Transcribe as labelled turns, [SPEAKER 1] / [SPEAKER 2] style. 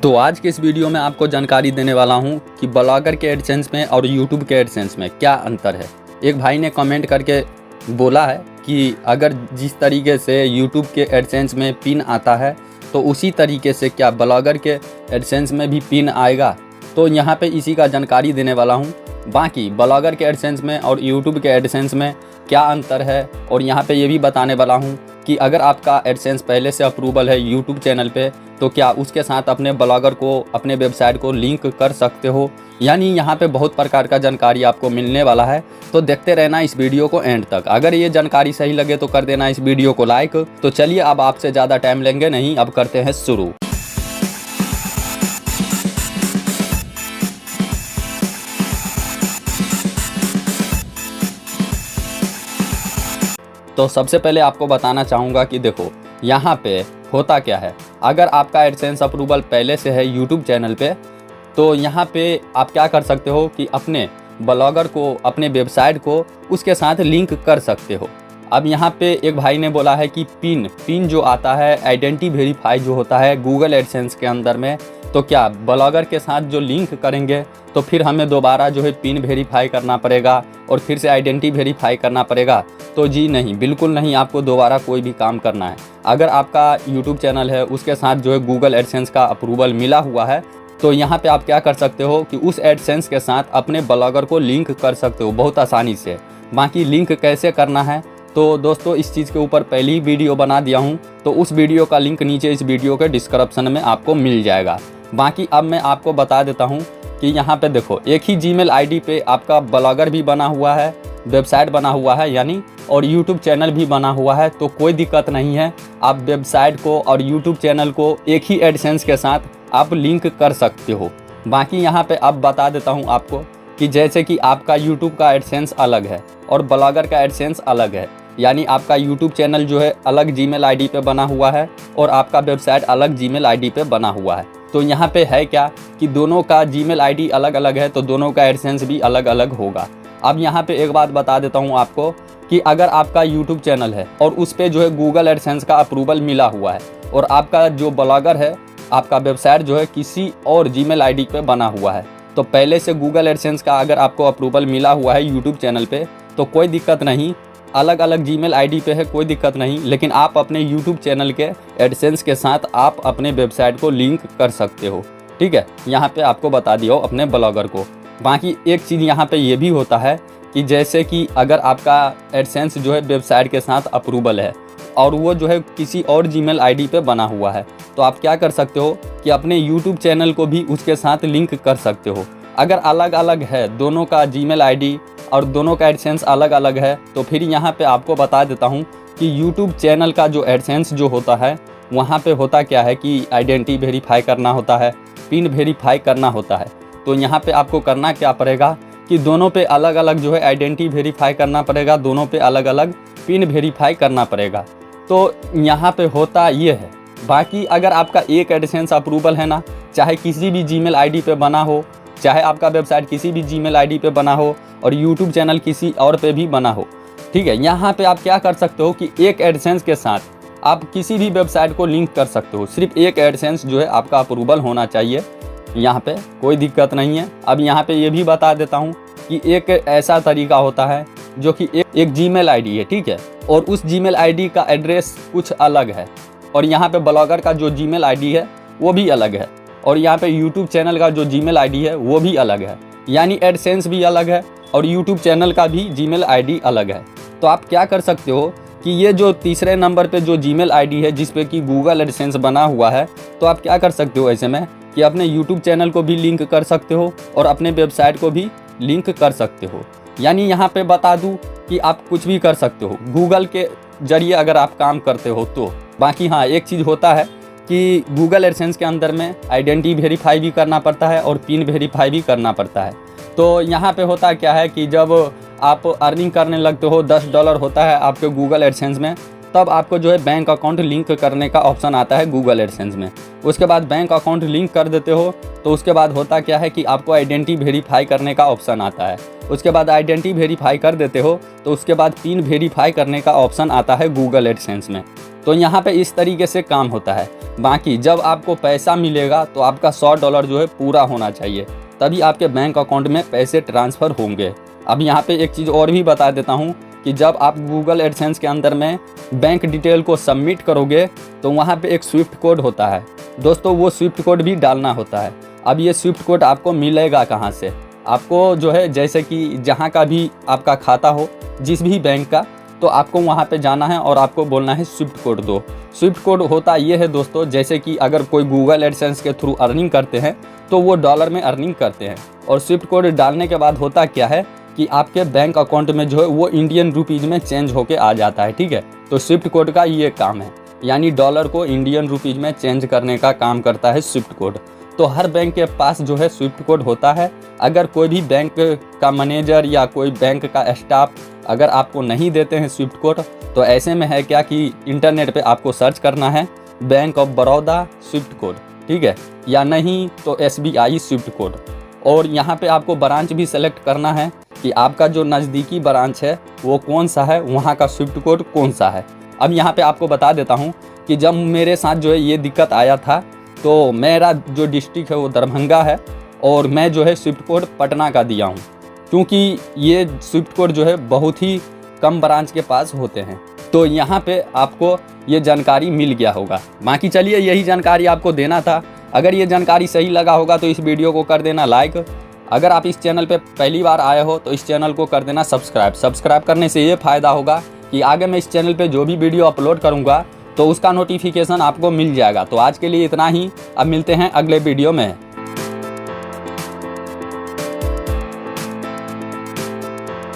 [SPEAKER 1] तो आज के इस वीडियो में आपको जानकारी देने वाला हूं कि ब्लॉगर के एडसेंस में और यूट्यूब के एडसेंस में क्या अंतर है। एक भाई ने कमेंट करके बोला है कि अगर जिस तरीके से यूट्यूब के एडसेंस में पिन आता है तो उसी तरीके से क्या ब्लॉगर के एडसेंस में भी पिन आएगा। तो यहाँ पे इसी का जानकारी देने वाला हूँ। बाकी ब्लॉगर के एडसेंस में और यूट्यूब के एडसेंस में क्या अंतर है, और यहाँ पे ये भी बताने वाला हूँ कि अगर आपका एडसेंस पहले से अप्रूवल है यूट्यूब चैनल पे तो क्या उसके साथ अपने ब्लॉगर को, अपने वेबसाइट को लिंक कर सकते हो। यानी यहाँ पे बहुत प्रकार का जानकारी आपको मिलने वाला है, तो देखते रहना इस वीडियो को एंड तक। अगर ये जानकारी सही लगे तो कर देना इस वीडियो को लाइक। तो चलिए अब आपसे ज़्यादा टाइम लेंगे नहीं, अब करते हैं शुरू। तो सबसे पहले आपको बताना चाहूँगा कि देखो यहाँ पे होता क्या है। अगर आपका एडसेंस अप्रूवल पहले से है यूट्यूब चैनल पे तो यहाँ पे आप क्या कर सकते हो कि अपने ब्लॉगर को, अपने वेबसाइट को उसके साथ लिंक कर सकते हो। अब यहाँ पे एक भाई ने बोला है कि पिन जो आता है, आइडेंटिटी वेरीफाई जो होता है गूगल एडसेंस के अंदर में, तो क्या ब्लॉगर के साथ जो लिंक करेंगे तो फिर हमें दोबारा जो है पिन वेरीफाई करना पड़ेगा और फिर से आइडेंटिटी वेरीफाई करना पड़ेगा। तो जी नहीं, बिल्कुल नहीं, आपको दोबारा कोई भी काम करना है। अगर आपका यूट्यूब चैनल है उसके साथ जो है गूगल एडसेंस का अप्रूवल मिला हुआ है तो यहाँ पे आप क्या कर सकते हो कि उस एडसेंस के साथ अपने ब्लॉगर को लिंक कर सकते हो बहुत आसानी से। बाकी लिंक कैसे करना है तो दोस्तों इस चीज़ के ऊपर पहली ही वीडियो बना दिया हूँ, तो उस वीडियो का लिंक नीचे इस वीडियो के डिस्क्रिप्शन में आपको मिल जाएगा। बाकी अब मैं आपको बता देता हूँ कि यहाँ पे देखो एक ही जीमेल आईडी पे आपका ब्लॉगर भी बना हुआ है, वेबसाइट बना हुआ है यानी, और यूट्यूब चैनल भी बना हुआ है, तो कोई दिक्कत नहीं है। आप वेबसाइट को और यूट्यूब चैनल को एक ही एडसेंस के साथ आप लिंक कर सकते हो। बाकी यहाँ पे अब बता देता हूँ आपको कि जैसे कि आपका यूट्यूब का एडसेंस अलग है और ब्लॉगर का एडसेंस अलग है, यानी आपका यूट्यूब चैनल जो है अलग जीमेल आईडी पे बना हुआ है और आपका वेबसाइट अलग जीमेल आईडी पे बना हुआ है। तो यहाँ पे है क्या कि दोनों का जीमेल आईडी अलग अलग है तो दोनों का एडसेंस भी अलग अलग होगा। अब यहाँ पे एक बात बता देता हूँ आपको कि अगर आपका यूट्यूब चैनल है और उस पर जो है गूगल एडसेंस का अप्रूवल मिला हुआ है और आपका जो ब्लॉगर है, आपका वेबसाइट जो है किसी और जीमेल आईडी पे बना हुआ है, तो पहले से गूगल एडसेंस का अगर आपको अप्रूवल मिला हुआ है यूट्यूब चैनल पे तो कोई दिक्कत नहीं। अलग अलग जीमेल आईडी पे है कोई दिक्कत नहीं, लेकिन आप अपने यूट्यूब चैनल के एडसेंस के साथ आप अपने वेबसाइट को लिंक कर सकते हो। ठीक है, यहाँ पे आपको बता दिया हो अपने ब्लॉगर को। बाकी एक चीज़ यहाँ पे ये भी होता है कि जैसे कि अगर आपका एडसेंस जो है वेबसाइट के साथ अप्रूवल है और वो जो है किसी और जीमेल आईडी पे बना हुआ है, तो आप क्या कर सकते हो कि अपने यूट्यूब चैनल को भी उसके साथ लिंक कर सकते हो। अगर अलग अलग है दोनों का जीमेल आईडी और दोनों का एडसेंस अलग अलग है तो फिर यहाँ पे आपको बता देता हूँ कि यूट्यूब चैनल का जो एडसेंस जो होता है वहाँ पे होता क्या है कि आइडेंटिटी वेरीफाई करना होता है, पिन वेरीफाई करना होता है। तो यहाँ पे आपको करना क्या पड़ेगा कि दोनों पे अलग अलग जो है आइडेंटिटी वेरीफाई करना पड़ेगा, दोनों पे अलग अलग पिन वेरीफाई करना पड़ेगा। तो यहाँ पे होता ये है। बाकी अगर आपका एक एडसेंस अप्रूवल है ना, चाहे किसी भी जीमेल आईडी पे बना हो, चाहे आपका वेबसाइट किसी भी जीमेल आईडी पे बना हो और यूट्यूब चैनल किसी और पे भी बना हो, ठीक है, यहाँ पे आप क्या कर सकते हो कि एक एडसेंस के साथ आप किसी भी वेबसाइट को लिंक कर सकते हो। सिर्फ एक एडसेंस जो है आपका अप्रूवल होना चाहिए, यहाँ पे कोई दिक्कत नहीं है। अब यहाँ पे ये भी बता देता हूँ कि एक ऐसा तरीका होता है जो कि एक जीमेल आईडी है, ठीक है, और उस जीमेल आईडी का एड्रेस कुछ अलग है और यहाँ पे ब्लॉगर का जो जीमेल आईडी है वो भी अलग है और यहाँ पे यूट्यूब चैनल का जो जीमेल आईडी है वो भी अलग है, यानी एडसेंस भी अलग है और यूट्यूब चैनल का भी जीमेल आईडी अलग है। तो आप क्या कर सकते हो कि ये जो तीसरे नंबर पे जो जीमेल आईडी है जिस पे कि गूगल एडसेंस बना हुआ है, तो आप क्या कर सकते हो ऐसे में कि अपने यूट्यूब चैनल को भी लिंक कर सकते हो और अपने वेबसाइट को भी लिंक कर सकते हो। यानी यहाँ पे बता दूँ कि आप कुछ भी कर सकते हो गूगल के जरिए अगर आप काम करते हो तो। बाकी हाँ, एक चीज़ होता है कि गूगल एडसेंस के अंदर में आइडेंटिटी वेरीफाई भी करना पड़ता है और पिन वेरीफाई भी करना पड़ता है। तो यहाँ पे होता क्या है कि जब आप अर्निंग करने लगते हो, $10 होता है आपके गूगल एडसेंस में, तब आपको जो है बैंक अकाउंट लिंक करने का ऑप्शन आता है गूगल एडसेंस में। उसके बाद बैंक अकाउंट लिंक कर देते हो तो उसके बाद होता क्या है कि आपको आइडेंटिटी वेरीफाई करने का ऑप्शन आता है। उसके बाद आइडेंटिटी वेरीफाई कर देते हो तो उसके बाद पिन वेरीफाई करने का ऑप्शन आता है गूगल एडसेंस में। तो यहाँ पे इस तरीके से काम होता है। बाकी जब आपको पैसा मिलेगा तो आपका $100 जो है पूरा होना चाहिए, तभी आपके बैंक अकाउंट में पैसे ट्रांसफ़र होंगे। अब यहाँ पे एक चीज़ और भी बता देता हूँ कि जब आप गूगल एडसेंस के अंदर में बैंक डिटेल को सबमिट करोगे तो वहाँ पे एक स्विफ्ट कोड होता है दोस्तों, वो स्विफ्ट कोड भी डालना होता है। अब ये स्विफ्ट कोड आपको मिलेगा कहाँ से? आपको जो है जैसे कि जहाँ का भी आपका खाता हो, जिस भी बैंक का, तो आपको वहाँ पे जाना है और आपको बोलना है स्विफ्ट कोड दो। स्विफ्ट कोड होता ये है दोस्तों, जैसे कि अगर कोई गूगल एडसेंस के थ्रू अर्निंग करते हैं तो वो डॉलर में अर्निंग करते हैं, और स्विफ्ट कोड डालने के बाद होता क्या है कि आपके बैंक अकाउंट में जो है वो इंडियन रुपीज़ में चेंज होके आ जाता है। ठीक है, तो स्विफ्ट कोड का ये काम है, यानी डॉलर को इंडियन रुपीज़ में चेंज करने का काम करता है स्विफ्ट कोड। तो हर बैंक के पास जो है स्विफ्ट कोड होता है। अगर कोई भी बैंक का मैनेजर या कोई बैंक का स्टाफ अगर आपको नहीं देते हैं स्विफ्ट कोड, तो ऐसे में है क्या कि इंटरनेट पे आपको सर्च करना है bank of Baroda Swift code, ठीक है, या नहीं तो SBI स्विफ्ट कोड। और यहाँ पे आपको ब्रांच भी सेलेक्ट करना है कि आपका जो नज़दीकी ब्रांच है वो कौन सा है, वहाँ का स्विफ्ट कोड कौन सा है। अब यहाँ पे आपको बता देता हूँ कि जब मेरे साथ जो है ये दिक्कत आया था, तो मेरा जो डिस्ट्रिक्ट है वो दरभंगा है और मैं जो है स्विफ्ट कोड पटना का दिया हूँ, क्योंकि ये स्विफ्ट कोड जो है बहुत ही कम ब्रांच के पास होते हैं। तो यहाँ पे आपको ये जानकारी मिल गया होगा। बाकी चलिए, यही जानकारी आपको देना था। अगर ये जानकारी सही लगा होगा तो इस वीडियो को कर देना लाइक। अगर आप इस चैनल पे पहली बार आए हो तो इस चैनल को कर देना सब्सक्राइब। सब्सक्राइब करने से ये फ़ायदा होगा कि आगे मैं इस चैनल पे जो भी वीडियो अपलोड करूँगा तो उसका नोटिफिकेशन आपको मिल जाएगा। तो आज के लिए इतना ही, अब मिलते हैं अगले वीडियो में।